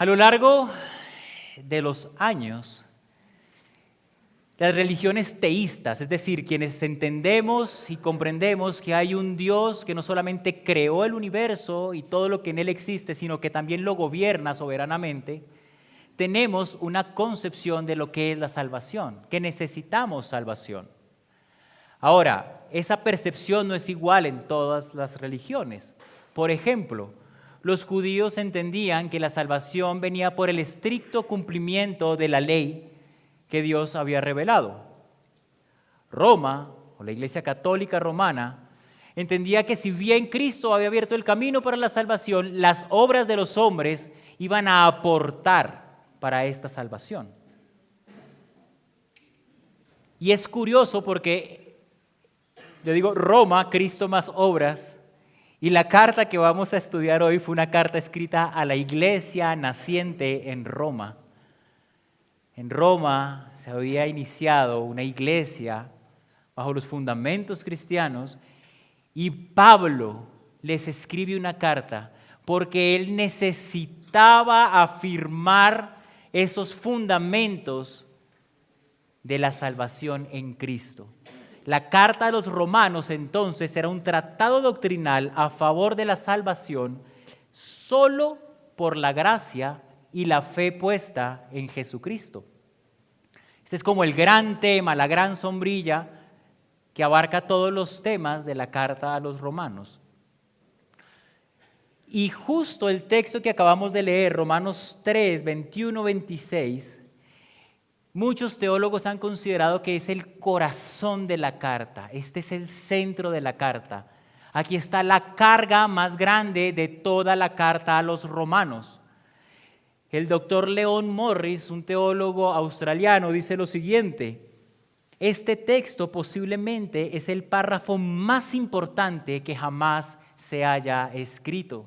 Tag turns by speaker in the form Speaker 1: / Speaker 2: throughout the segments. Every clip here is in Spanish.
Speaker 1: A lo largo de los años, las religiones teístas, es decir, quienes entendemos y comprendemos que hay un Dios que no solamente creó el universo y todo lo que en él existe, sino que también lo gobierna soberanamente, tenemos una concepción de lo que es la salvación, que necesitamos salvación. Ahora, esa percepción no es igual en todas las religiones. Por ejemplo, los judíos entendían que la salvación venía por el estricto cumplimiento de la ley que Dios había revelado. Roma, o la Iglesia Católica Romana, entendía que si bien Cristo había abierto el camino para la salvación, las obras de los hombres iban a aportar para esta salvación. Y es curioso porque, yo digo Roma, Cristo más obras, y la carta que vamos a estudiar hoy fue una carta escrita a la iglesia naciente en Roma. En Roma se había iniciado una iglesia bajo los fundamentos cristianos y Pablo les escribe una carta porque él necesitaba afirmar esos fundamentos de la salvación en Cristo. La carta de los romanos entonces era un tratado doctrinal a favor de la salvación solo por la gracia y la fe puesta en Jesucristo. Este es como el gran tema, la gran sombrilla que abarca todos los temas de la carta a los romanos. Y justo el texto que acabamos de leer, Romanos 3, 21, 26, muchos teólogos han considerado que es el corazón de la carta. Este es el centro de la carta. Aquí está la carga más grande de toda la carta a los romanos. El doctor Leon Morris, un teólogo australiano, dice lo siguiente: este texto posiblemente es el párrafo más importante que jamás se haya escrito.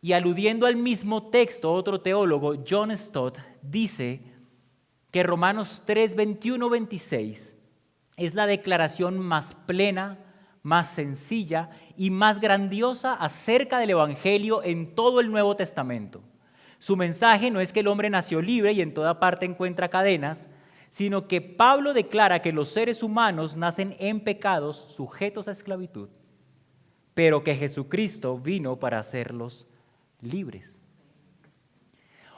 Speaker 1: Y aludiendo al mismo texto, otro teólogo, John Stott, dice que Romanos 3, 21, 26 es la declaración más plena, más sencilla y más grandiosa acerca del Evangelio en todo el Nuevo Testamento. Su mensaje no es que el hombre nació libre y en toda parte encuentra cadenas, sino que Pablo declara que los seres humanos nacen en pecados sujetos a esclavitud, pero que Jesucristo vino para hacerlos libres.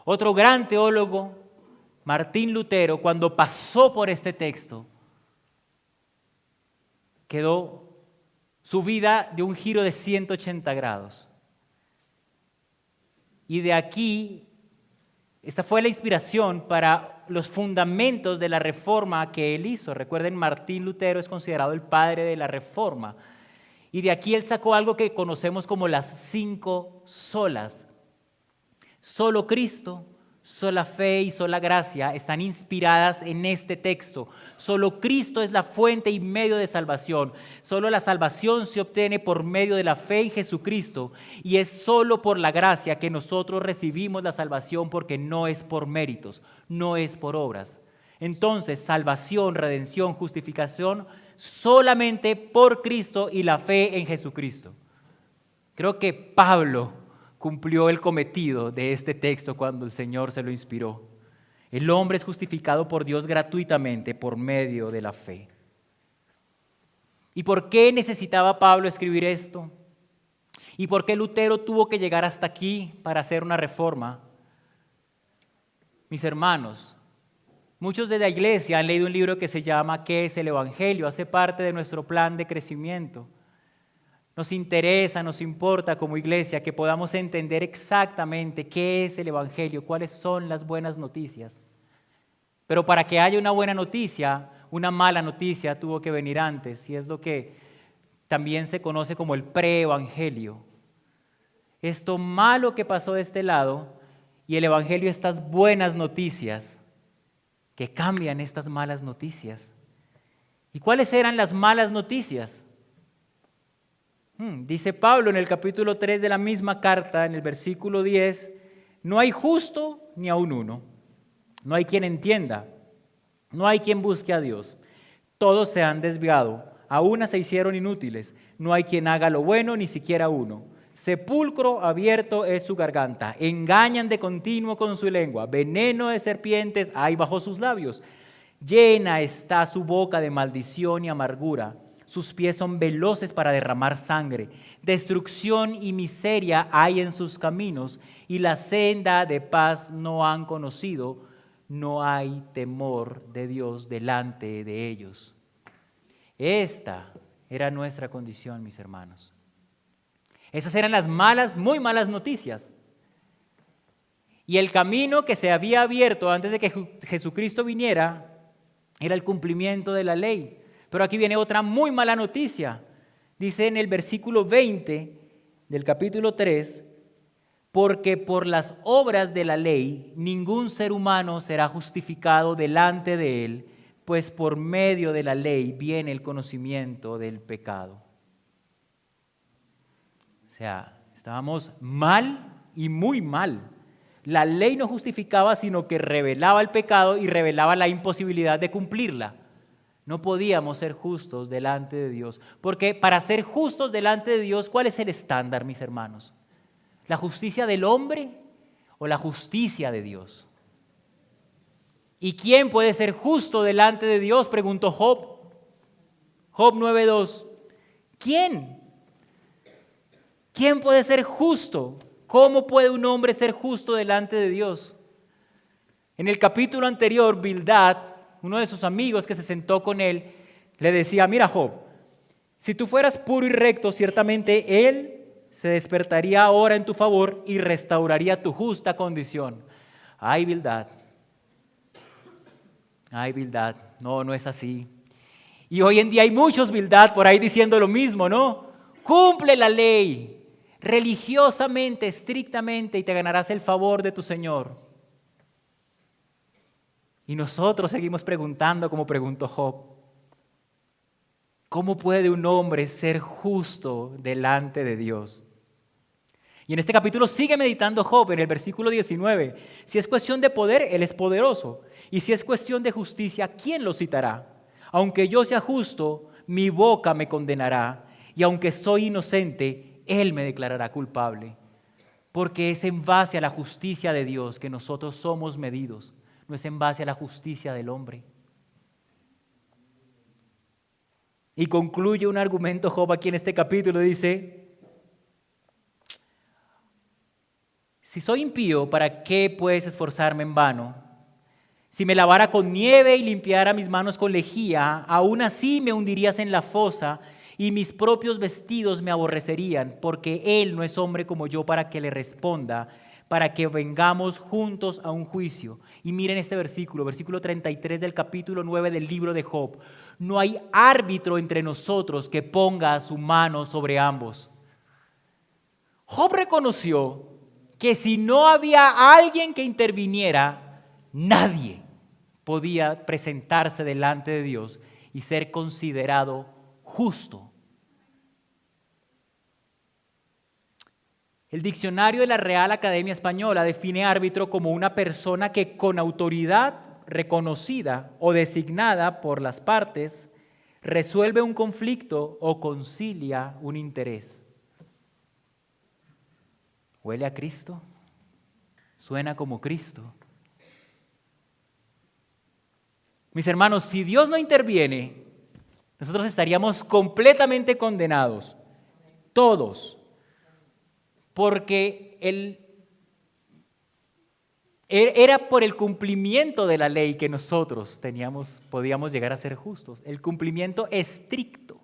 Speaker 1: Otro gran teólogo, Martín Lutero, cuando pasó por este texto, quedó su vida de un giro de 180 grados. Y de aquí, esa fue la inspiración para los fundamentos de la reforma que él hizo. Recuerden, Martín Lutero es considerado el padre de la reforma. Y de aquí él sacó algo que conocemos como las 5 solas. Solo Cristo, sola fe y sola gracia están inspiradas en este texto. Solo Cristo es la fuente y medio de salvación. Solo la salvación se obtiene por medio de la fe en Jesucristo. Y es solo por la gracia que nosotros recibimos la salvación, porque no es por méritos, no es por obras. Entonces, salvación, redención, justificación, solamente por Cristo y la fe en Jesucristo. Creo que Pablo cumplió el cometido de este texto cuando el Señor se lo inspiró. El hombre es justificado por Dios gratuitamente por medio de la fe. ¿Y por qué necesitaba Pablo escribir esto? ¿Y por qué Lutero tuvo que llegar hasta aquí para hacer una reforma? Mis hermanos, muchos de la iglesia han leído un libro que se llama ¿Qué es el Evangelio? Hace parte de nuestro plan de crecimiento. Nos interesa, nos importa como iglesia que podamos entender exactamente qué es el Evangelio, cuáles son las buenas noticias. Pero para que haya una buena noticia, una mala noticia tuvo que venir antes, y es lo que también se conoce como el pre-evangelio. Esto malo que pasó de este lado y el Evangelio, estas buenas noticias que cambian estas malas noticias. ¿Y cuáles eran las malas noticias? Dice Pablo en el capítulo 3 de la misma carta, en el versículo 10, no hay justo ni aun uno, no hay quien entienda, no hay quien busque a Dios. Todos se han desviado, a una se hicieron inútiles, no hay quien haga lo bueno, ni siquiera uno. Sepulcro abierto es su garganta. Engañan de continuo con su lengua. Veneno de serpientes hay bajo sus labios. Llena está su boca de maldición y amargura. Sus pies son veloces para derramar sangre. Destrucción y miseria hay en sus caminos, y la senda de paz no han conocido. No hay temor de Dios delante de ellos. Esta era nuestra condición, mis hermanos. Esas eran las malas, muy malas noticias. Y el camino que se había abierto antes de que Jesucristo viniera era el cumplimiento de la ley. Pero aquí viene otra muy mala noticia. Dice en el versículo 20 del capítulo 3, porque por las obras de la ley ningún ser humano será justificado delante de él, pues por medio de la ley viene el conocimiento del pecado. O sea, estábamos mal y muy mal. La ley no justificaba, sino que revelaba el pecado y revelaba la imposibilidad de cumplirla. No podíamos ser justos delante de Dios, porque para ser justos delante de Dios, ¿cuál es el estándar, mis hermanos? ¿La justicia del hombre o la justicia de Dios? ¿Y quién puede ser justo delante de Dios?, preguntó Job. Job 9:2. ¿Quién? ¿Quién puede ser justo? ¿Cómo puede un hombre ser justo delante de Dios? En el capítulo anterior, Bildad, uno de sus amigos que se sentó con él, le decía: mira, Job, si tú fueras puro y recto, ciertamente Él se despertaría ahora en tu favor y restauraría tu justa condición. Ay, Bildad. Ay, Bildad. No, no es así. Y hoy en día hay muchos Bildad por ahí diciendo lo mismo, ¿no? Cumple la ley religiosamente, estrictamente, y te ganarás el favor de tu Señor. Y nosotros seguimos preguntando como preguntó Job: ¿cómo puede un hombre ser justo delante de Dios? Y en este capítulo sigue meditando Job en el versículo 19. Si es cuestión de poder, Él es poderoso. Y si es cuestión de justicia, ¿quién lo citará? Aunque yo sea justo, mi boca me condenará. Y aunque soy inocente, Él me declarará culpable. Porque es en base a la justicia de Dios que nosotros somos medidos. No es en base a la justicia del hombre. Y concluye un argumento Job aquí en este capítulo. Dice: si soy impío, ¿para qué puedes esforzarme en vano? Si me lavara con nieve y limpiara mis manos con lejía, aún así me hundirías en la fosa y mis propios vestidos me aborrecerían, porque Él no es hombre como yo para que le responda, para que vengamos juntos a un juicio. Y miren este versículo 33 del capítulo 9 del libro de Job. No hay árbitro entre nosotros que ponga su mano sobre ambos. Job reconoció que si no había alguien que interviniera, nadie podía presentarse delante de Dios y ser considerado justo. El diccionario de la Real Academia Española define árbitro como una persona que con autoridad reconocida o designada por las partes resuelve un conflicto o concilia un interés. ¿Huele a Cristo? ¿Suena como Cristo? Mis hermanos, si Dios no interviene, nosotros estaríamos completamente condenados, todos, porque era por el cumplimiento de la ley que nosotros podíamos llegar a ser justos, el cumplimiento estricto.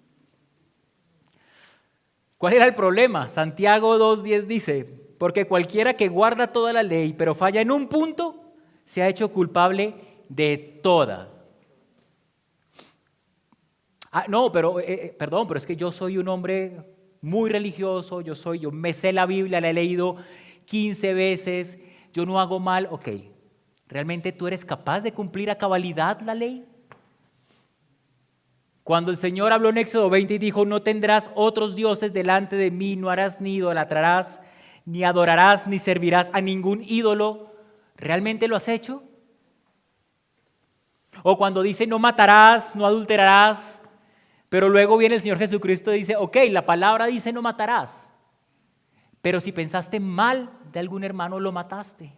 Speaker 1: ¿Cuál era el problema? Santiago 2:10 dice: porque cualquiera que guarda toda la ley, pero falla en un punto, se ha hecho culpable de todas. Perdón, pero es que yo soy un hombre muy religioso, yo me sé la Biblia, la he leído 15 veces, yo no hago mal. Ok, ¿realmente tú eres capaz de cumplir a cabalidad la ley? Cuando el Señor habló en Éxodo 20 y dijo: no tendrás otros dioses delante de mí, no harás ni idolatrarás, ni adorarás, ni servirás a ningún ídolo, ¿realmente lo has hecho? O cuando dice: no matarás, no adulterarás, pero luego viene el Señor Jesucristo y dice: ok, la palabra dice no matarás. pero si pensaste mal de algún hermano, lo mataste.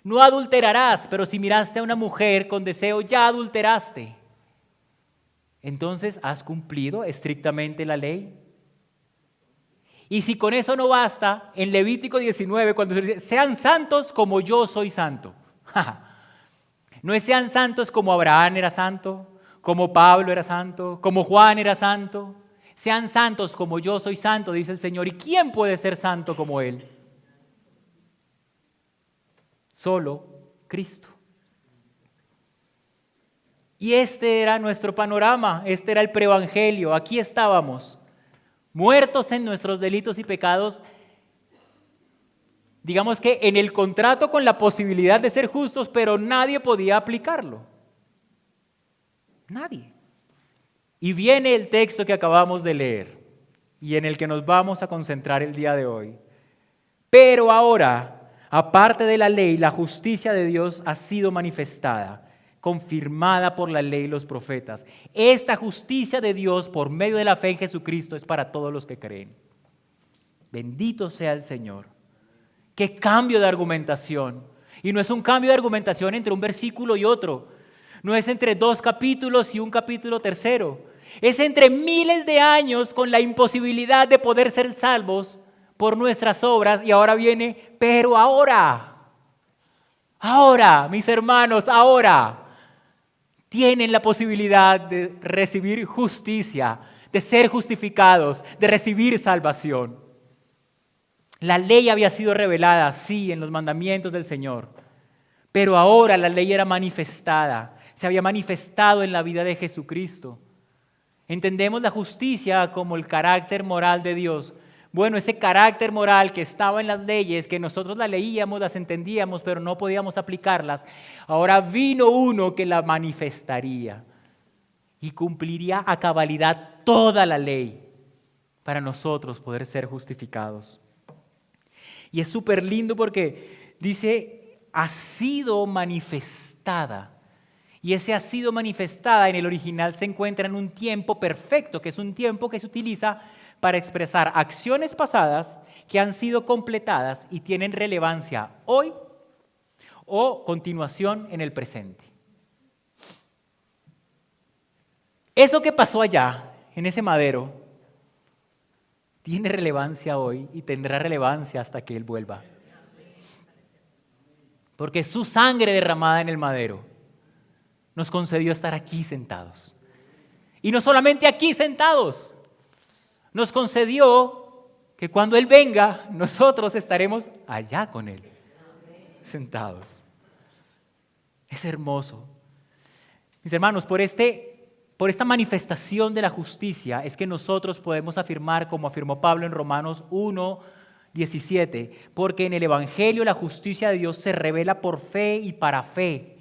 Speaker 1: No adulterarás, pero si miraste a una mujer con deseo, ya adulteraste. Entonces, ¿has cumplido estrictamente la ley? Y si con eso no basta, en Levítico 19, cuando se dice, sean santos como yo soy santo. No es sean santos como Abraham era santo, como Pablo era santo, como Juan era santo. Sean santos como yo soy santo, dice el Señor. ¿Y quién puede ser santo como Él? Solo Cristo. Y este era nuestro panorama, este era el preevangelio. Aquí estábamos, muertos en nuestros delitos y pecados, digamos que en el contrato con la posibilidad de ser justos, pero nadie podía aplicarlo. Nadie. Y viene el texto que acabamos de leer y en el que nos vamos a concentrar el día de hoy. Pero ahora, aparte de la ley, la justicia de Dios ha sido manifestada, confirmada por la ley y los profetas. Esta justicia de Dios por medio de la fe en Jesucristo es para todos los que creen. Bendito sea el Señor. ¡Qué cambio de argumentación! Y no es un cambio de argumentación entre un versículo y otro. No es entre 2 capítulos y un capítulo tercero. Es entre miles de años con la imposibilidad de poder ser salvos por nuestras obras y ahora viene, pero ahora, mis hermanos, ahora tienen la posibilidad de recibir justicia, de ser justificados, de recibir salvación. La ley había sido revelada, sí, en los mandamientos del Señor, pero ahora la ley era manifestada, se había manifestado en la vida de Jesucristo. Entendemos la justicia como el carácter moral de Dios. Bueno, ese carácter moral que estaba en las leyes, que nosotros las leíamos, las entendíamos, pero no podíamos aplicarlas, ahora vino uno que la manifestaría y cumpliría a cabalidad toda la ley para nosotros poder ser justificados. Y es súper lindo porque dice, ha sido manifestada. Y ese ha sido manifestada en el original se encuentra en un tiempo perfecto, que es un tiempo que se utiliza para expresar acciones pasadas que han sido completadas y tienen relevancia hoy o continuación en el presente. Eso que pasó allá, en ese madero, tiene relevancia hoy y tendrá relevancia hasta que Él vuelva. Porque su sangre derramada en el madero nos concedió estar aquí sentados. Y no solamente aquí sentados, nos concedió que cuando Él venga, nosotros estaremos allá con Él, sentados. Es hermoso. Mis hermanos, por esta manifestación de la justicia es que nosotros podemos afirmar, como afirmó Pablo en Romanos 1:17, porque en el Evangelio la justicia de Dios se revela por fe y para fe.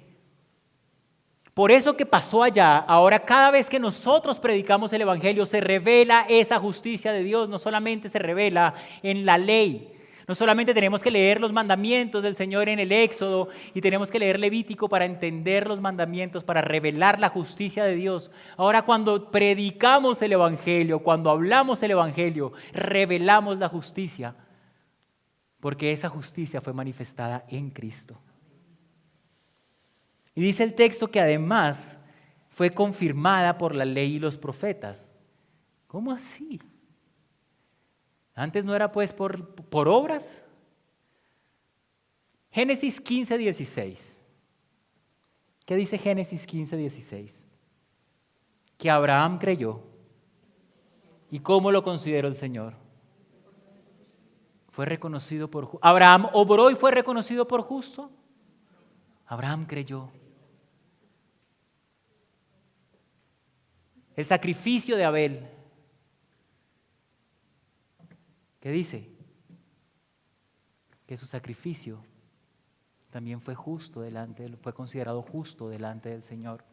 Speaker 1: Por eso que pasó allá, ahora cada vez que nosotros predicamos el Evangelio se revela esa justicia de Dios, no solamente se revela en la ley, no solamente tenemos que leer los mandamientos del Señor en el Éxodo y tenemos que leer Levítico para entender los mandamientos, para revelar la justicia de Dios. Ahora cuando predicamos el Evangelio, cuando hablamos el Evangelio, revelamos la justicia, porque esa justicia fue manifestada en Cristo. Y dice el texto que además fue confirmada por la ley y los profetas. ¿Cómo así? Antes no era pues por obras. Génesis 15:16. ¿Qué dice Génesis 15:16? Que Abraham creyó. ¿Y cómo lo consideró el Señor? Fue reconocido por justo. ¿Abraham obró y fue reconocido por justo? Abraham creyó. El sacrificio de Abel, ¿qué dice? Que su sacrificio también fue fue considerado justo delante del Señor.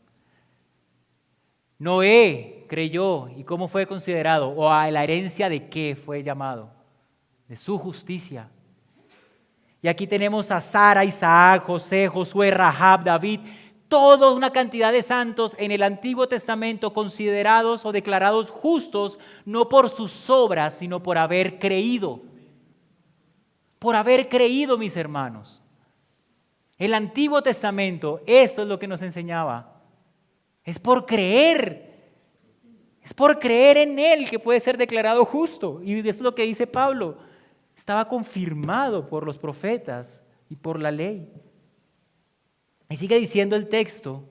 Speaker 1: Noé creyó, ¿y cómo fue considerado? ¿O a la herencia de qué fue llamado? De su justicia. Y aquí tenemos a Sara, Isaac, José, Josué, Rahab, David, toda una cantidad de santos en el Antiguo Testamento considerados o declarados justos no por sus obras, sino por haber creído. por haber creído, mis hermanos. El Antiguo Testamento, esto es lo que nos enseñaba. Es por creer. Es por creer en Él que puede ser declarado justo. Y eso es lo que dice Pablo. Estaba confirmado por los profetas y por la ley. Y sigue diciendo el texto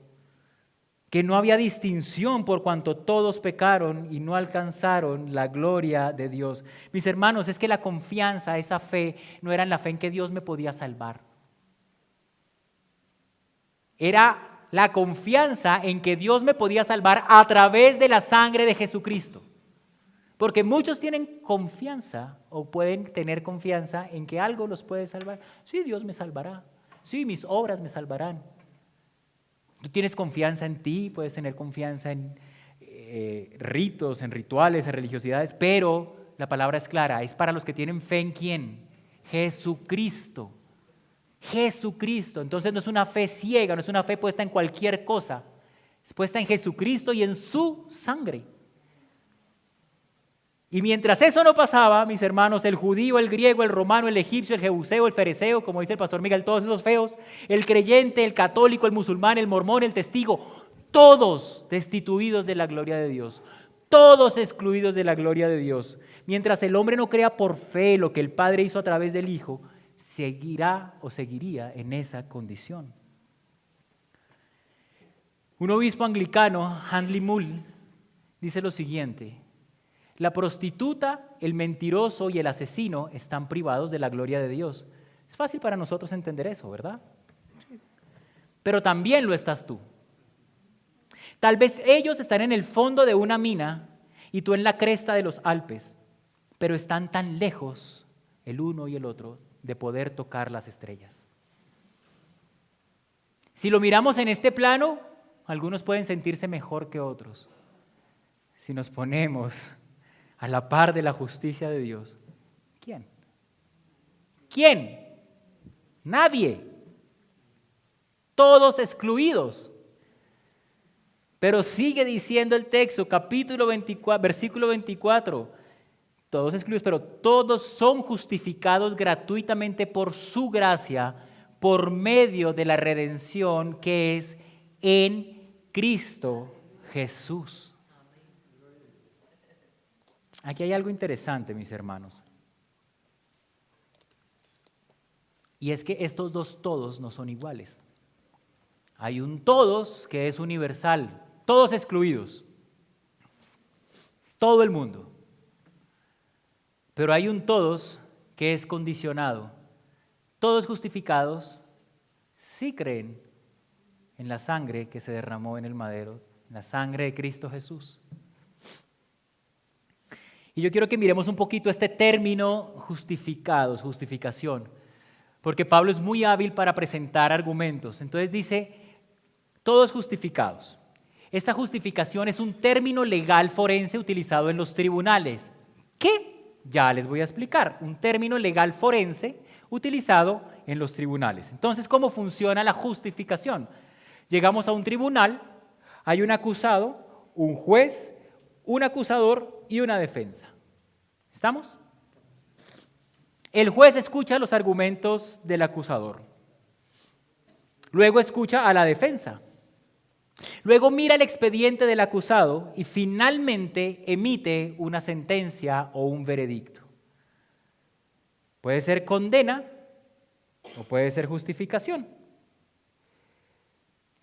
Speaker 1: que no había distinción por cuanto todos pecaron y no alcanzaron la gloria de Dios. Mis hermanos, es que la confianza, esa fe, no era en la fe en que Dios me podía salvar. Era la confianza en que Dios me podía salvar a través de la sangre de Jesucristo. Porque muchos tienen confianza o pueden tener confianza en que algo los puede salvar. Sí, Dios me salvará. Sí, mis obras me salvarán. Tú tienes confianza en ti, puedes tener confianza en ritos, en rituales, en religiosidades, pero la palabra es clara, es para los que tienen fe en ¿quién? Jesucristo. Jesucristo. Entonces no es una fe ciega, no es una fe puesta en cualquier cosa, es puesta en Jesucristo y en su sangre. Y mientras eso no pasaba, mis hermanos, el judío, el griego, el romano, el egipcio, el jebuseo, el fereceo, como dice el pastor Miguel, todos esos feos, el creyente, el católico, el musulmán, el mormón, el testigo, todos destituidos de la gloria de Dios, todos excluidos de la gloria de Dios. Mientras el hombre no crea por fe lo que el Padre hizo a través del Hijo, seguirá o seguiría en esa condición. Un obispo anglicano, Handley Mull, dice lo siguiente: la prostituta, el mentiroso y el asesino están privados de la gloria de Dios. Es fácil para nosotros entender eso, ¿verdad? Sí. Pero también lo estás tú. Tal vez ellos están en el fondo de una mina y tú en la cresta de los Alpes, pero están tan lejos el uno y el otro de poder tocar las estrellas. Si lo miramos en este plano, algunos pueden sentirse mejor que otros. Si nos ponemos a la par de la justicia de Dios, ¿quién? ¿Quién? Nadie. Todos excluidos. Pero sigue diciendo el texto, capítulo 24, versículo 24, todos excluidos, pero todos son justificados gratuitamente por su gracia, por medio de la redención que es en Cristo Jesús. Aquí hay algo interesante, mis hermanos. Y es que estos dos todos no son iguales. Hay un todos que es universal, todos excluidos, todo el mundo. Pero hay un todos que es condicionado. Todos justificados sí creen en la sangre que se derramó en el madero, en la sangre de Cristo Jesús. Y yo quiero que miremos un poquito este término justificados, justificación, porque Pablo es muy hábil para presentar argumentos. Entonces dice, todos justificados. Esta justificación es un término legal forense utilizado en los tribunales. ¿Qué? Ya les voy a explicar. Un término legal forense utilizado en los tribunales. Entonces, ¿cómo funciona la justificación? Llegamos a un tribunal, hay un acusado, un juez, un acusador y una defensa. ¿Estamos? El juez escucha los argumentos del acusador. Luego escucha a la defensa. Luego mira el expediente del acusado y finalmente emite una sentencia o un veredicto. Puede ser condena o puede ser justificación.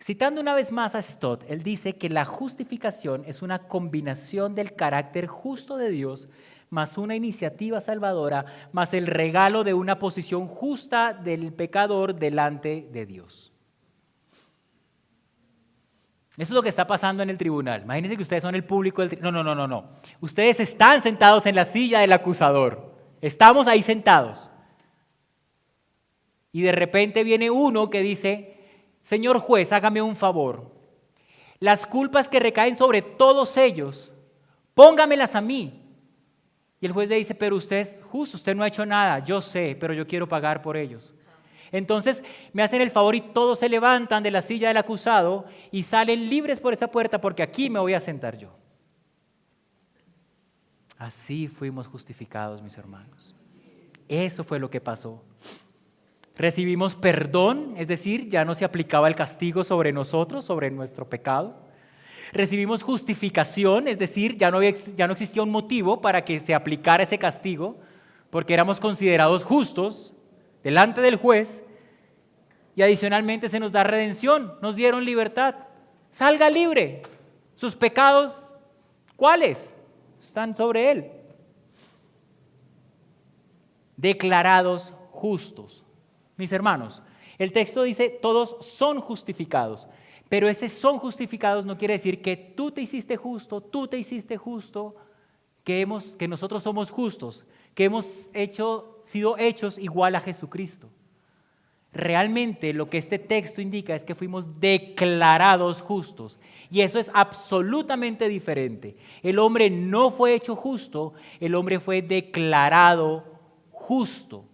Speaker 1: Citando una vez más a Stott, él dice que la justificación es una combinación del carácter justo de Dios más una iniciativa salvadora, más el regalo de una posición justa del pecador delante de Dios. Eso es lo que está pasando en el tribunal. Imagínense que ustedes son el público del tribunal. No. Ustedes están sentados en la silla del acusador. Estamos ahí sentados. Y de repente viene uno que dice, señor juez, hágame un favor. Las culpas que recaen sobre todos ellos, póngamelas a mí. Y el juez le dice, pero usted es justo, usted no ha hecho nada. Yo sé, pero yo quiero pagar por ellos. Entonces me hacen el favor y todos se levantan de la silla del acusado y salen libres por esa puerta porque aquí me voy a sentar yo. Así fuimos justificados, mis hermanos. Eso fue lo que pasó. Recibimos perdón, es decir, ya no se aplicaba el castigo sobre nosotros, sobre nuestro pecado. Recibimos justificación, es decir, ya no existía un motivo para que se aplicara ese castigo, porque éramos considerados justos delante del juez. Y adicionalmente se nos da redención, nos dieron libertad. Salga libre. Sus pecados, ¿cuáles? Están sobre él. Declarados justos. Mis hermanos, el texto dice todos son justificados, pero ese son justificados no quiere decir que tú te hiciste justo, que nosotros somos justos, que hemos sido hechos igual a Jesucristo. Realmente lo que este texto indica es que fuimos declarados justos, y eso es absolutamente diferente. El hombre no fue hecho justo, el hombre fue declarado justo.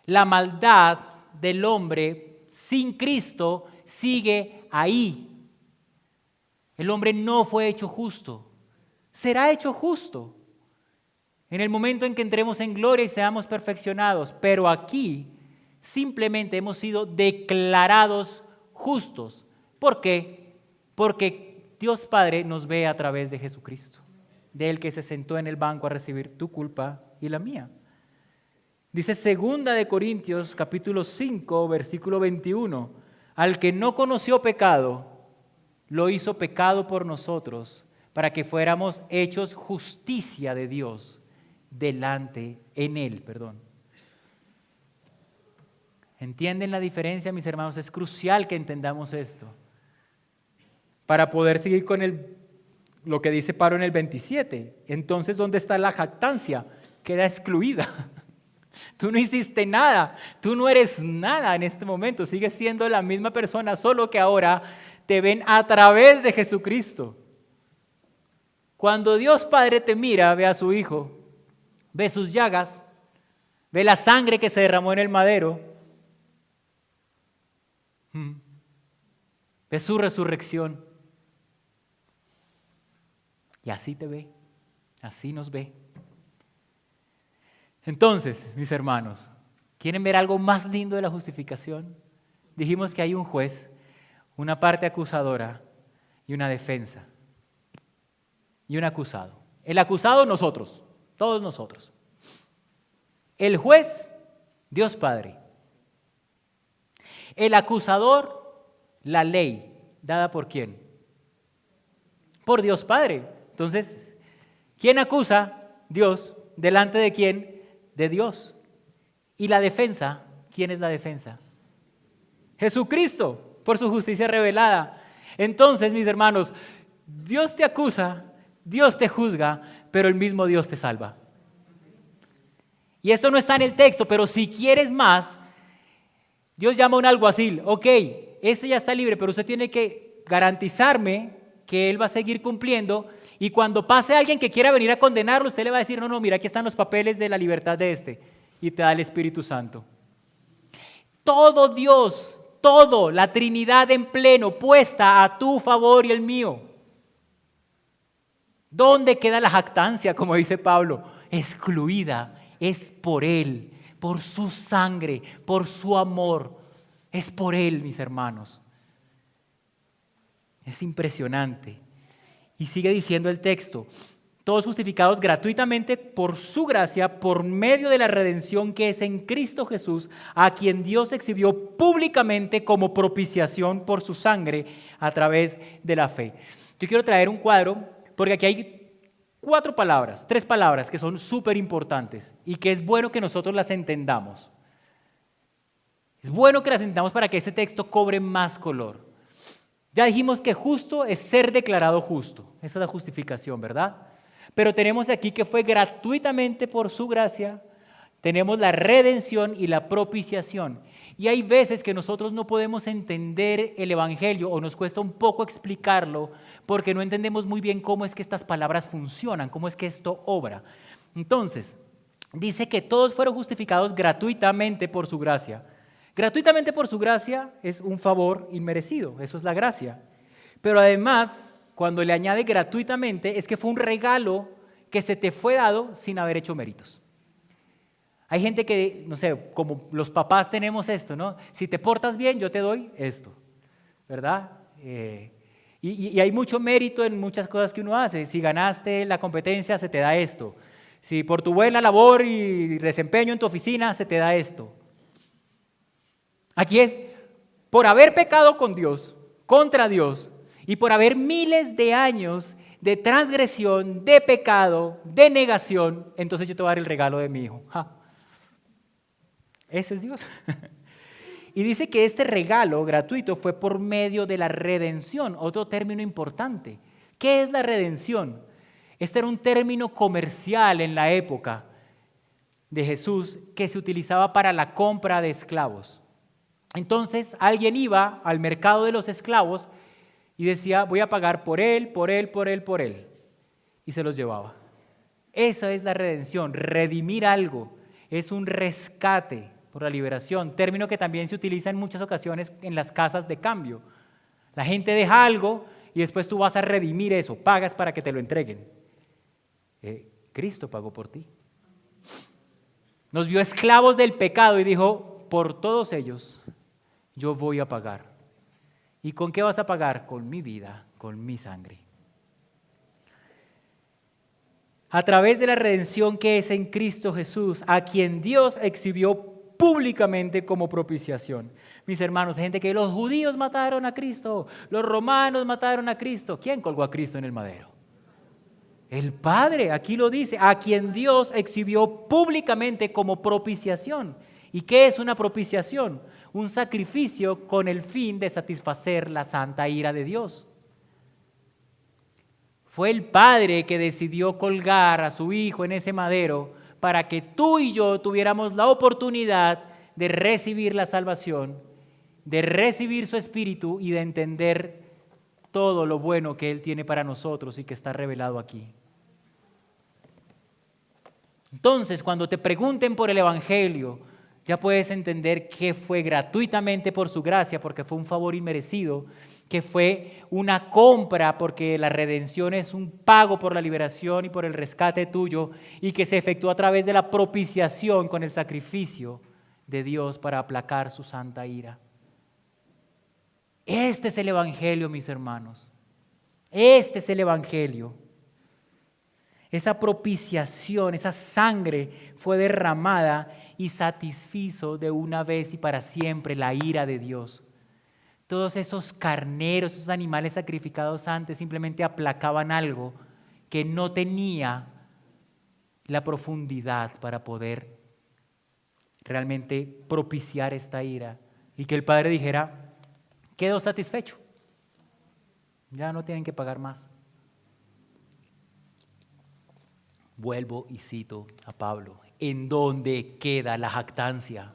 Speaker 1: La maldad del hombre sin Cristo sigue ahí. El hombre no fue hecho justo, será hecho justo en el momento en que entremos en gloria y seamos perfeccionados, pero aquí simplemente hemos sido declarados justos. ¿Por qué? Porque Dios Padre nos ve a través de Jesucristo, de Él que se sentó en el banco a recibir tu culpa y la mía. Dice 2 de Corintios capítulo 5, versículo 21, al que no conoció pecado, lo hizo pecado por nosotros, para que fuéramos hechos justicia de Dios en Él. ¿Entienden la diferencia, mis hermanos? Es crucial que entendamos esto. Para poder seguir con lo que dice Pablo en el 27. Entonces, ¿dónde está la jactancia? Queda excluida. Tú no hiciste nada, tú no eres nada en este momento, sigues siendo la misma persona, solo que ahora te ven a través de Jesucristo. Cuando Dios Padre te mira, ve a su Hijo, ve sus llagas, ve la sangre que se derramó en el madero, ve su resurrección, y así te ve, así nos ve. Entonces, mis hermanos, ¿quieren ver algo más lindo de la justificación? Dijimos que hay un juez, una parte acusadora y una defensa. Y un acusado. El acusado, nosotros, todos nosotros. El juez, Dios Padre. El acusador, la ley, ¿dada por quién? Por Dios Padre. Entonces, ¿quién acusa? Dios. ¿Delante de quién? De Dios. Y la defensa, ¿quién es la defensa? Jesucristo, por su justicia revelada. Entonces, mis hermanos, Dios te acusa, Dios te juzga, pero el mismo Dios te salva. Y esto no está en el texto, pero si quieres más, Dios llama a un alguacil. Ok, ese ya está libre, pero usted tiene que garantizarme que él va a seguir cumpliendo. Y cuando pase alguien que quiera venir a condenarlo, usted le va a decir, no, mira, aquí están los papeles de la libertad de este. Y te da el Espíritu Santo. Todo Dios, todo, la Trinidad en pleno, puesta a tu favor y el mío. ¿Dónde queda la jactancia, como dice Pablo? Excluida, es por Él, por su sangre, por su amor. Es por Él, mis hermanos. Es impresionante. Y sigue diciendo el texto, todos justificados gratuitamente por su gracia, por medio de la redención que es en Cristo Jesús, a quien Dios exhibió públicamente como propiciación por su sangre a través de la fe. Yo quiero traer un cuadro, porque aquí hay 3 palabras que son súper importantes y que es bueno que nosotros las entendamos. Es bueno que las entendamos para que este texto cobre más color. Ya dijimos que justo es ser declarado justo. Esa es la justificación, ¿verdad? Pero tenemos aquí que fue gratuitamente por su gracia. Tenemos la redención y la propiciación. Y hay veces que nosotros no podemos entender el Evangelio o nos cuesta un poco explicarlo porque no entendemos muy bien cómo es que estas palabras funcionan, cómo es que esto obra. Entonces, dice que todos fueron justificados gratuitamente por su gracia. Gratuitamente por su gracia es un favor inmerecido, eso es la gracia. Pero además, cuando le añade gratuitamente, es que fue un regalo que se te fue dado sin haber hecho méritos. Hay gente que, no sé, como los papás tenemos esto, ¿no? Si te portas bien, yo te doy esto, ¿verdad? Y hay mucho mérito en muchas cosas que uno hace. Si ganaste la competencia, se te da esto. Si por tu buena labor y desempeño en tu oficina, se te da esto. Aquí es, por haber pecado con Dios, contra Dios, y por haber miles de años de transgresión, de pecado, de negación, entonces yo te voy a dar el regalo de mi hijo. ¡Ja! Ese es Dios. Y dice que este regalo gratuito fue por medio de la redención, otro término importante. ¿Qué es la redención? Este era un término comercial en la época de Jesús que se utilizaba para la compra de esclavos. Entonces alguien iba al mercado de los esclavos y decía, voy a pagar por él, por él, por él, por él. Y se los llevaba. Esa es la redención, redimir algo. Es un rescate por la liberación, término que también se utiliza en muchas ocasiones en las casas de cambio. La gente deja algo y después tú vas a redimir eso, pagas para que te lo entreguen. Cristo pagó por ti. Nos vio esclavos del pecado y dijo, por todos ellos yo voy a pagar. ¿Y con qué vas a pagar? Con mi vida, con mi sangre. A través de la redención que es en Cristo Jesús, a quien Dios exhibió públicamente como propiciación. Mis hermanos, hay gente que los judíos mataron a Cristo, los romanos mataron a Cristo. ¿Quién colgó a Cristo en el madero? El Padre, aquí lo dice, a quien Dios exhibió públicamente como propiciación. ¿Y qué es una propiciación? Un sacrificio con el fin de satisfacer la santa ira de Dios. Fue el Padre que decidió colgar a su Hijo en ese madero para que tú y yo tuviéramos la oportunidad de recibir la salvación, de recibir su Espíritu y de entender todo lo bueno que Él tiene para nosotros y que está revelado aquí. Entonces, cuando te pregunten por el Evangelio, ya puedes entender que fue gratuitamente por su gracia, porque fue un favor inmerecido, que fue una compra, porque la redención es un pago por la liberación y por el rescate tuyo, y que se efectuó a través de la propiciación con el sacrificio de Dios para aplacar su santa ira. Este es el Evangelio, mis hermanos. Este es el Evangelio. Esa propiciación, esa sangre fue derramada y satisfizo de una vez y para siempre la ira de Dios. Todos esos carneros, esos animales sacrificados antes simplemente aplacaban algo que no tenía la profundidad para poder realmente propiciar esta ira. Y que el Padre dijera, quedo satisfecho, ya no tienen que pagar más. Vuelvo y cito a Pablo. ¿En dónde queda la jactancia?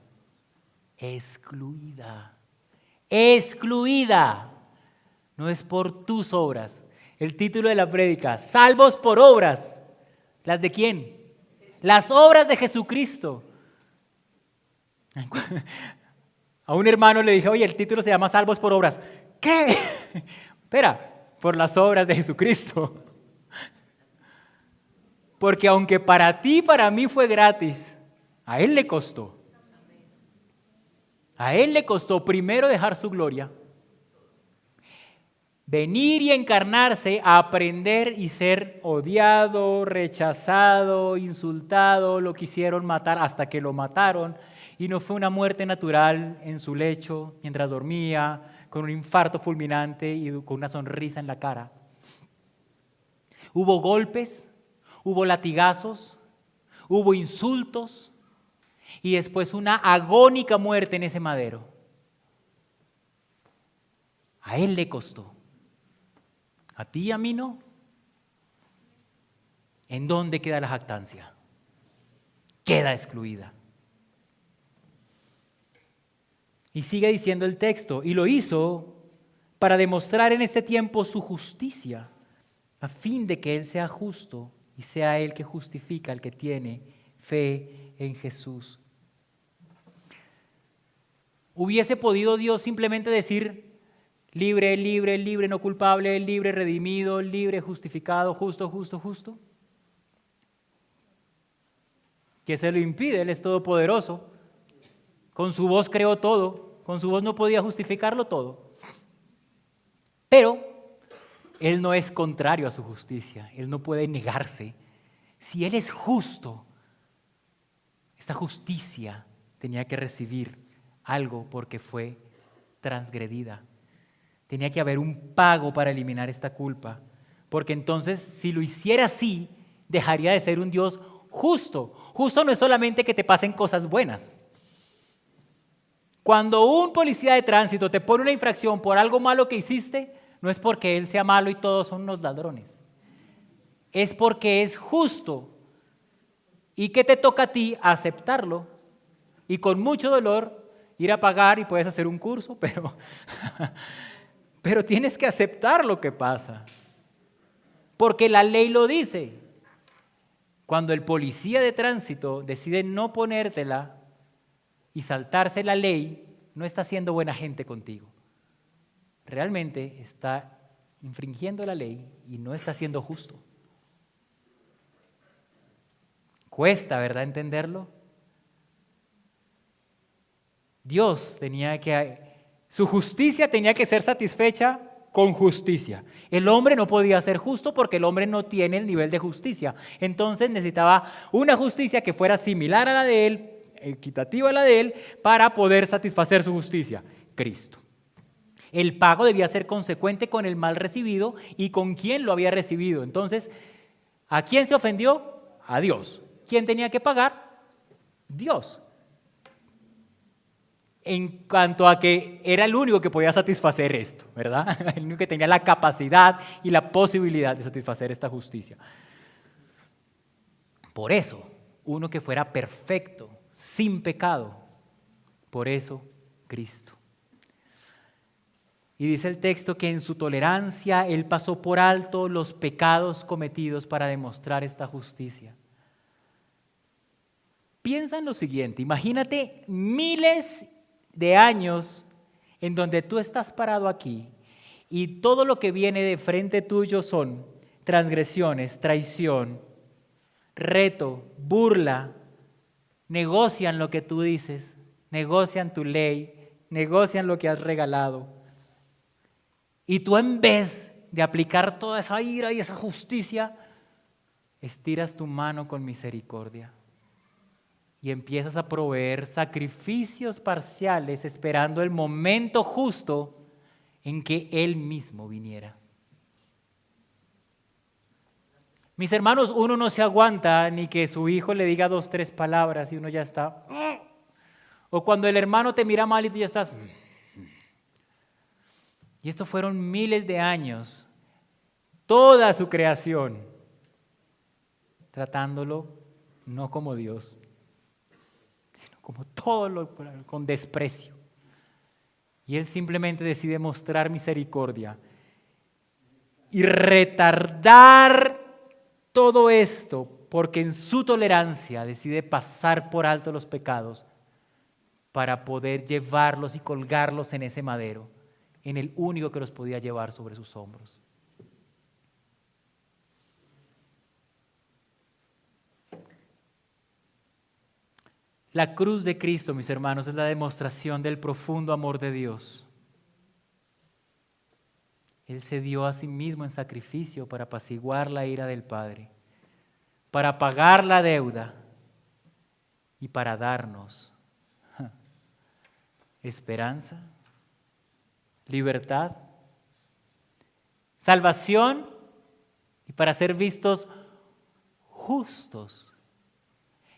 Speaker 1: Excluida. Excluida. No es por tus obras. El título de la prédica, salvos por obras. ¿Las de quién? Las obras de Jesucristo. A un hermano le dije, oye, el título se llama salvos por obras. ¿Qué? Espera, por las obras de Jesucristo. Porque aunque para ti y para mí fue gratis, a Él le costó. A Él le costó primero dejar su gloria, venir y encarnarse, a aprender y ser odiado, rechazado, insultado, lo quisieron matar hasta que lo mataron. Y no fue una muerte natural en su lecho, mientras dormía, con un infarto fulminante y con una sonrisa en la cara. Hubo golpes. Hubo latigazos, hubo insultos y después una agónica muerte en ese madero. A Él le costó. A ti y a mí no. ¿En dónde queda la jactancia? Queda excluida. Y sigue diciendo el texto, y lo hizo para demostrar en este tiempo su justicia, a fin de que Él sea justo y sea Él que justifica al que tiene fe en Jesús. ¿Hubiese podido Dios simplemente decir libre, libre, libre, no culpable, libre, redimido, libre, justificado, justo, justo, justo? ¿Qué se lo impide? Él es todopoderoso. Con su voz creó todo. Con su voz no podía justificarlo todo. Pero Él no es contrario a su justicia. Él no puede negarse. Si Él es justo, esta justicia tenía que recibir algo porque fue transgredida. Tenía que haber un pago para eliminar esta culpa. Porque entonces, si lo hiciera así, dejaría de ser un Dios justo. Justo no es solamente que te pasen cosas buenas. Cuando un policía de tránsito te pone una infracción por algo malo que hiciste, no es porque él sea malo y todos son unos ladrones. Es porque es justo. ¿Y qué te toca a ti? Aceptarlo. Y con mucho dolor ir a pagar y puedes hacer un curso, pero tienes que aceptar lo que pasa. Porque la ley lo dice. Cuando el policía de tránsito decide no ponértela y saltarse la ley, no está siendo buena gente contigo. Realmente está infringiendo la ley y no está siendo justo. Cuesta, ¿verdad?, entenderlo. Su justicia tenía que ser satisfecha con justicia. El hombre no podía ser justo porque el hombre no tiene el nivel de justicia. Entonces necesitaba una justicia que fuera similar a la de él, equitativa a la de él, para poder satisfacer su justicia: Cristo. El pago debía ser consecuente con el mal recibido y con quién lo había recibido. Entonces, ¿a quién se ofendió? A Dios. ¿Quién tenía que pagar? Dios. En cuanto a que era el único que podía satisfacer esto, ¿verdad? El único que tenía la capacidad y la posibilidad de satisfacer esta justicia. Por eso, uno que fuera perfecto, sin pecado, por eso Cristo. Y dice el texto que en su tolerancia Él pasó por alto los pecados cometidos para demostrar esta justicia. Piensa en lo siguiente: imagínate miles de años en donde tú estás parado aquí y todo lo que viene de frente tuyo son transgresiones, traición, reto, burla. Negocian lo que tú dices, negocian tu ley, negocian lo que has regalado. Y tú, en vez de aplicar toda esa ira y esa justicia, estiras tu mano con misericordia y empiezas a proveer sacrificios parciales esperando el momento justo en que Él mismo viniera. Mis hermanos, uno no se aguanta ni que su hijo le diga 2, 3 palabras y uno ya está. O cuando el hermano te mira mal y tú ya estás. Y esto fueron miles de años, toda su creación, tratándolo no como Dios, sino como todo con desprecio. Y Él simplemente decide mostrar misericordia y retardar todo esto, porque en su tolerancia decide pasar por alto los pecados para poder llevarlos y colgarlos en ese madero, en el único que los podía llevar sobre sus hombros. La cruz de Cristo, mis hermanos, es la demostración del profundo amor de Dios. Él se dio a sí mismo en sacrificio para apaciguar la ira del Padre, para pagar la deuda y para darnos esperanza, libertad, salvación y para ser vistos justos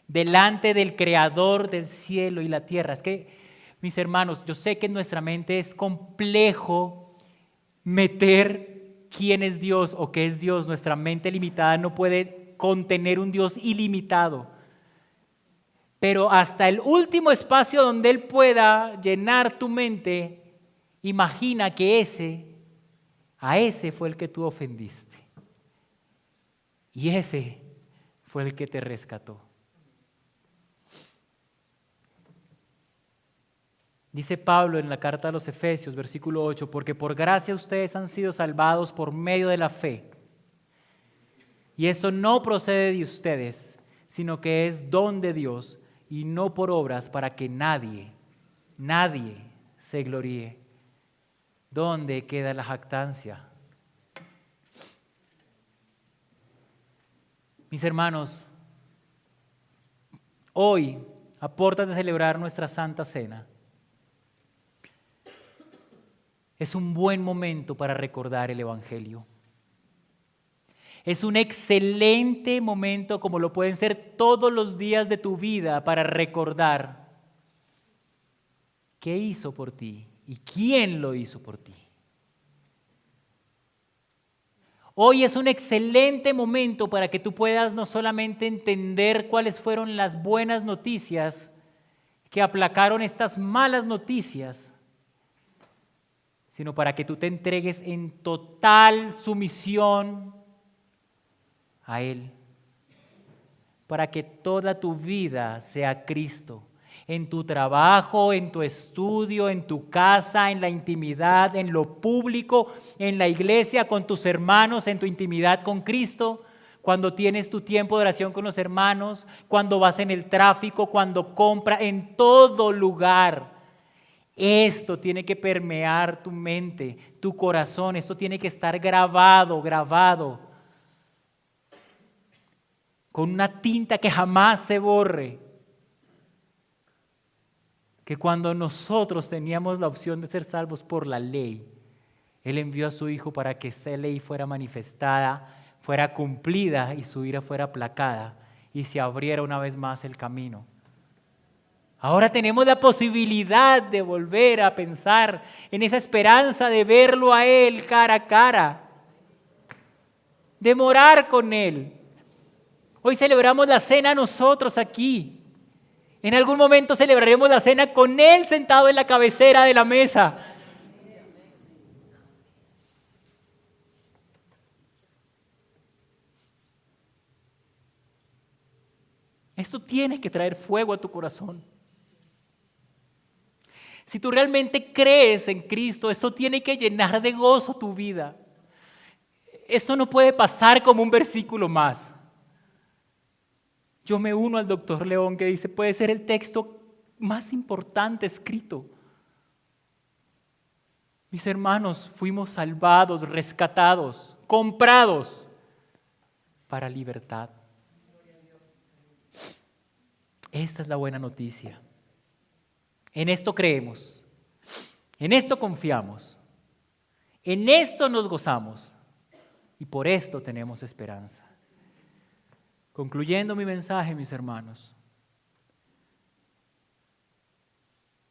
Speaker 1: delante del Creador del cielo y la tierra. Es que, mis hermanos, yo sé que en nuestra mente es complejo meter quién es Dios o qué es Dios. Nuestra mente limitada no puede contener un Dios ilimitado. Pero hasta el último espacio donde Él pueda llenar tu mente, imagina que a ese fue el que tú ofendiste. Y ese fue el que te rescató. Dice Pablo en la carta a los Efesios, versículo 8, porque por gracia ustedes han sido salvados por medio de la fe. Y eso no procede de ustedes, sino que es don de Dios y no por obras para que nadie se gloríe. ¿Dónde queda la jactancia? Mis hermanos, hoy, a puertas de celebrar nuestra Santa Cena, es un buen momento para recordar el Evangelio. Es un excelente momento, como lo pueden ser todos los días de tu vida, para recordar qué hizo por ti y quién lo hizo por ti. Hoy es un excelente momento para que tú puedas no solamente entender cuáles fueron las buenas noticias que aplacaron estas malas noticias, sino para que tú te entregues en total sumisión a Él, para que toda tu vida sea Cristo. En tu trabajo, en tu estudio, en tu casa, en la intimidad, en lo público, en la iglesia, con tus hermanos, en tu intimidad con Cristo, cuando tienes tu tiempo de oración con los hermanos, cuando vas en el tráfico, cuando compras, en todo lugar. Esto tiene que permear tu mente, tu corazón, esto tiene que estar grabado con una tinta que jamás se borre. Que cuando nosotros teníamos la opción de ser salvos por la ley, Él envió a su Hijo para que esa ley fuera manifestada, fuera cumplida y su ira fuera aplacada y se abriera una vez más el camino. Ahora tenemos la posibilidad de volver a pensar en esa esperanza de verlo a Él cara a cara, de morar con Él. Hoy celebramos la cena nosotros aquí. En algún momento celebraremos la cena con Él sentado en la cabecera de la mesa. Esto tiene que traer fuego a tu corazón. Si tú realmente crees en Cristo, eso tiene que llenar de gozo tu vida. Esto no puede pasar como un versículo más. Yo me uno al doctor León que dice, puede ser el texto más importante escrito. Mis hermanos, fuimos salvados, rescatados, comprados para libertad. Esta es la buena noticia. En esto creemos, en esto confiamos, en esto nos gozamos y por esto tenemos esperanza. Concluyendo mi mensaje, mis hermanos,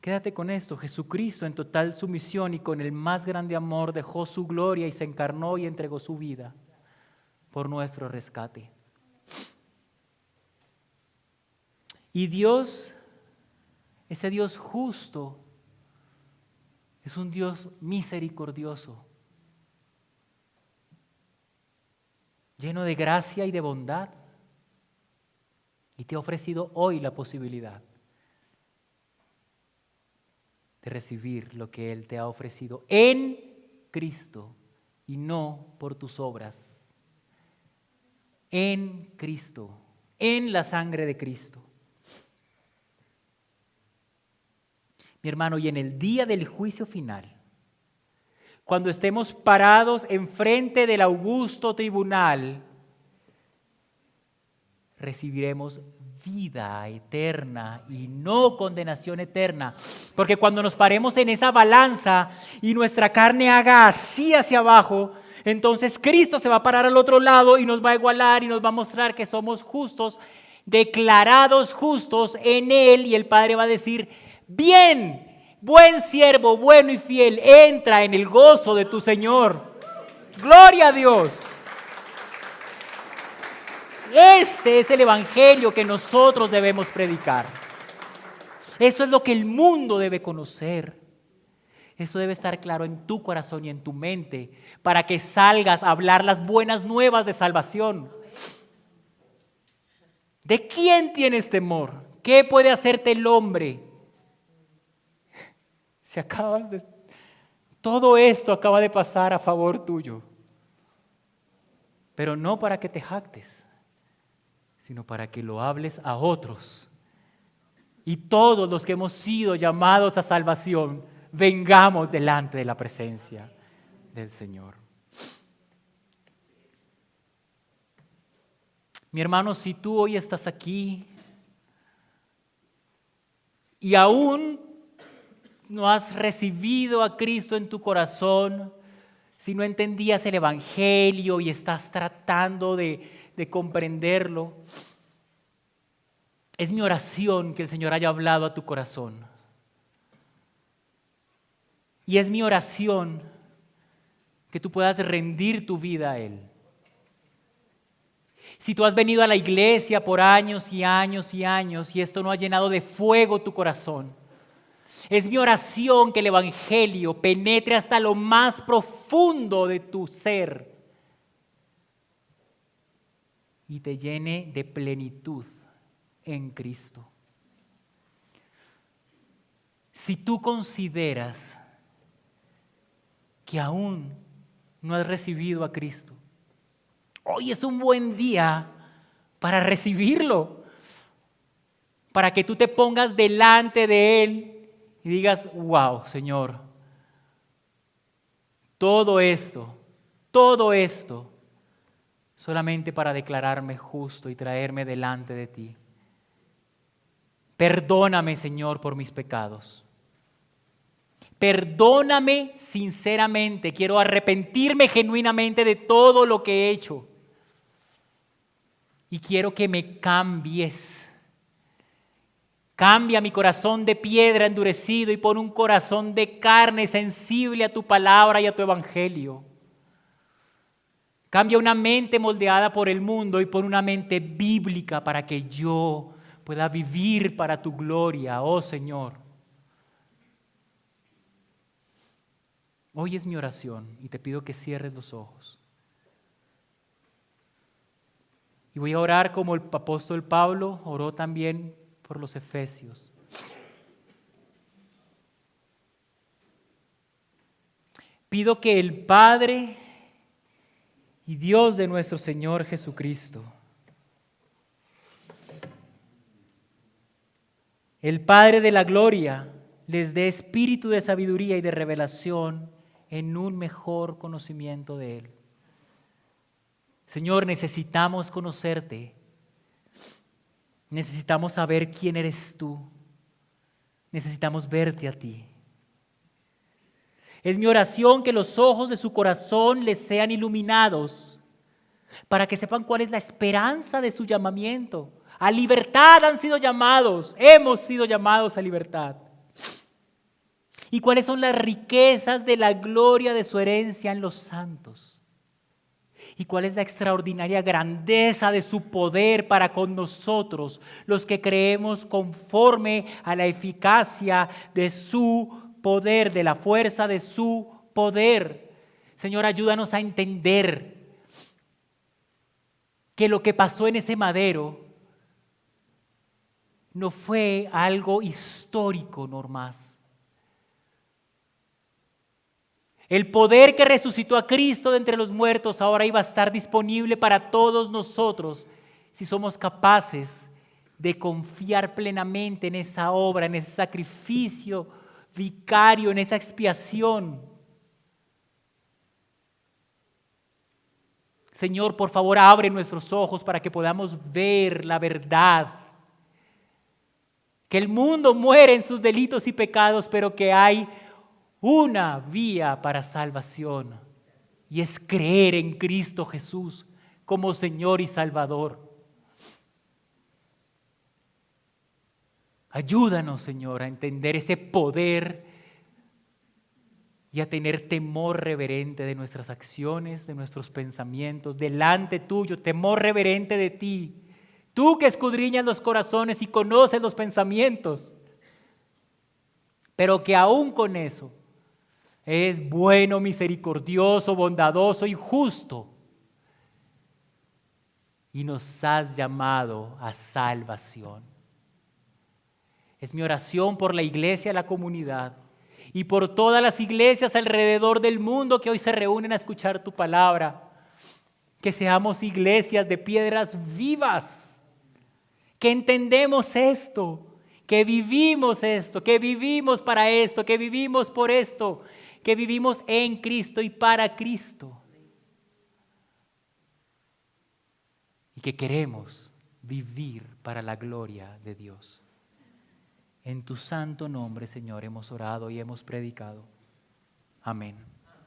Speaker 1: quédate con esto. Jesucristo en total sumisión y con el más grande amor dejó su gloria y se encarnó y entregó su vida por nuestro rescate. Y Dios, ese Dios justo, es un Dios misericordioso, lleno de gracia y de bondad. Y te ha ofrecido hoy la posibilidad de recibir lo que Él te ha ofrecido en Cristo y no por tus obras. En Cristo, en la sangre de Cristo. Mi hermano, y en el día del juicio final, cuando estemos parados enfrente del augusto tribunal, recibiremos vida eterna y no condenación eterna. Porque cuando nos paremos en esa balanza y nuestra carne haga así hacia abajo, entonces Cristo se va a parar al otro lado y nos va a igualar y nos va a mostrar que somos justos, declarados justos en Él, y el Padre va a decir, bien, buen siervo, bueno y fiel, entra en el gozo de tu Señor. Gloria a Dios. Este es el evangelio que nosotros debemos predicar. Esto es lo que el mundo debe conocer. Eso debe estar claro en tu corazón y en tu mente para que salgas a hablar las buenas nuevas de salvación. ¿De quién tienes temor? ¿Qué puede hacerte el hombre? Todo esto acaba de pasar a favor tuyo. Pero no para que te jactes, sino para que lo hables a otros. Y todos los que hemos sido llamados a salvación, vengamos delante de la presencia del Señor. Mi hermano, si tú hoy estás aquí y aún no has recibido a Cristo en tu corazón, si no entendías el Evangelio y estás tratando de comprenderlo, es mi oración que el Señor haya hablado a tu corazón. Y es mi oración que tú puedas rendir tu vida a Él. Si tú has venido a la iglesia por años y años y años y esto no ha llenado de fuego tu corazón, es mi oración que el Evangelio penetre hasta lo más profundo de tu ser y te llene de plenitud en Cristo. Si tú consideras que aún no has recibido a Cristo, hoy es un buen día para recibirlo, para que tú te pongas delante de Él y digas, wow, Señor, todo esto, solamente para declararme justo y traerme delante de ti. Perdóname, Señor, por mis pecados. Perdóname sinceramente, quiero arrepentirme genuinamente de todo lo que he hecho. Y quiero que me cambies. Cambia mi corazón de piedra endurecido y pon un corazón de carne sensible a tu palabra y a tu evangelio. Cambia una mente moldeada por el mundo y pon una mente bíblica para que yo pueda vivir para tu gloria, oh Señor. Hoy es mi oración y te pido que cierres los ojos. Y voy a orar como el apóstol Pablo oró también por los efesios. Pido que el Padre y Dios de nuestro Señor Jesucristo, el Padre de la gloria, les dé espíritu de sabiduría y de revelación en un mejor conocimiento de Él. Señor, necesitamos conocerte. Necesitamos saber quién eres tú. Necesitamos verte a ti. Es mi oración que los ojos de su corazón les sean iluminados para que sepan cuál es la esperanza de su llamamiento. A libertad han sido llamados, hemos sido llamados a libertad. ¿Y cuáles son las riquezas de la gloria de su herencia en los santos? ¿Y cuál es la extraordinaria grandeza de su poder para con nosotros, los que creemos conforme a la eficacia de su poder, de la fuerza de su poder? Señor, ayúdanos a entender que lo que pasó en ese madero no fue algo histórico nomás. El poder que resucitó a Cristo de entre los muertos ahora iba a estar disponible para todos nosotros si somos capaces de confiar plenamente en esa obra, en ese sacrificio vicario, en esa expiación. Señor, por favor, abre nuestros ojos para que podamos ver la verdad. Que el mundo muere en sus delitos y pecados, pero que hay una vía para salvación, y es creer en Cristo Jesús como Señor y Salvador. Ayúdanos, Señor, a entender ese poder y a tener temor reverente de nuestras acciones, de nuestros pensamientos, delante tuyo, temor reverente de ti. Tú que escudriñas los corazones y conoces los pensamientos, pero que aún con eso es bueno, misericordioso, bondadoso y justo. Y nos has llamado a salvación. Es mi oración por la iglesia, la comunidad y por todas las iglesias alrededor del mundo que hoy se reúnen a escuchar tu palabra. Que seamos iglesias de piedras vivas, que entendemos esto, que vivimos esto, que vivimos para esto, que vivimos por esto, que vivimos en Cristo y para Cristo. Y que queremos vivir para la gloria de Dios. En tu santo nombre, Señor, hemos orado y hemos predicado. Amén.